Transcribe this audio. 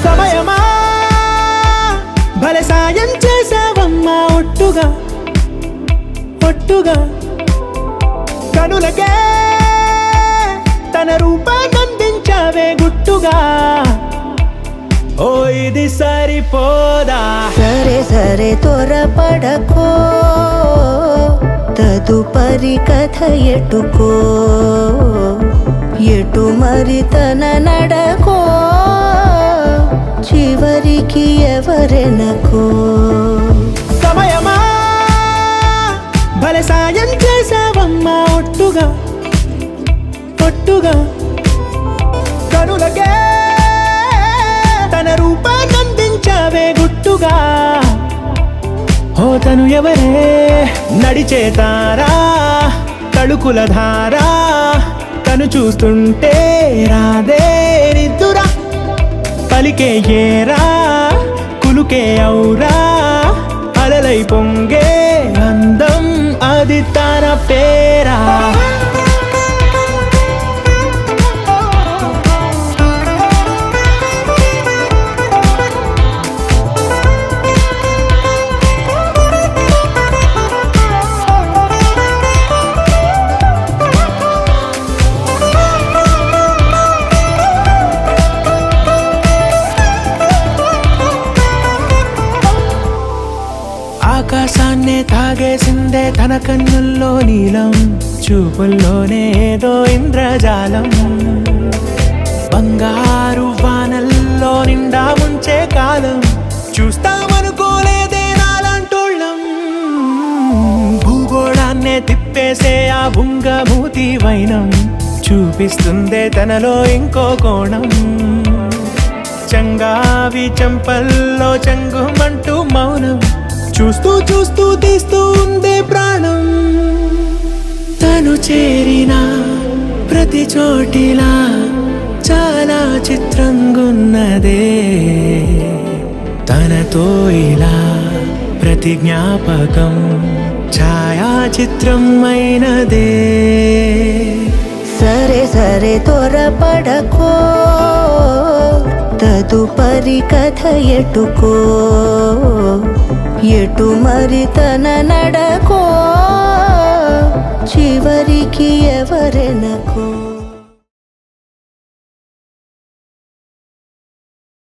సమయమా భలే సాయం చేసావమ్మా ఒట్టుగా ఒట్టుగా కనులకే తన రూపాన్నందించావే గుట్టుగా ఓ ఇది సరిపోదా సరే సరే త్వరపడకో తదుపరి కథ ఎటుకో ఎటు మరి తన నడకో చివరికి ఎవరెనకో సమయమా భలే సాయం చేసావమ్మా ఒట్టుగా ఒట్టుగా కనులకే తన రూపాన్నందించావే గుట్టుగా ఓ తను ఎవరే నడిచే తారా తళుకుల ధారా తను చూస్తుంటే రాదే నిద్దురా పలికే ఏరా కులుకే ఔరా అలలై పొంగే అందం అది తన పేరా ఆకాశాన్నే తాగేసిందే తన కన్నుల్లో నీలం చూపుల్లోనే ఏదో ఇంద్రజాలం బంగారు వానల్లో నిండా ముంచే కాలం చూస్తామనుకోలేదే నాలాంటోళ్ళం భూగోళాన్నే తిప్పేసే ఆ బుంగమూతి వైనం చూపిస్తుందే తనలో ఇంకో కోణం చంగావి చంపల్లో చంగుమంటూ మౌనం చూస్తూ చూస్తూ తీస్తూ ఉందే ప్రాణం తను చేరిన ప్రతి చోటిలా చాలా చిత్రంగున్నదే తనతో ఇలా ప్రతి జ్ఞాపకం ఛాయాచిత్రం అయినదే సరే సరే త్వరపడకో తదుపరి కథ ఎటుకో ఎటు మరి తన నడకో చివరికి ఎవరెనకో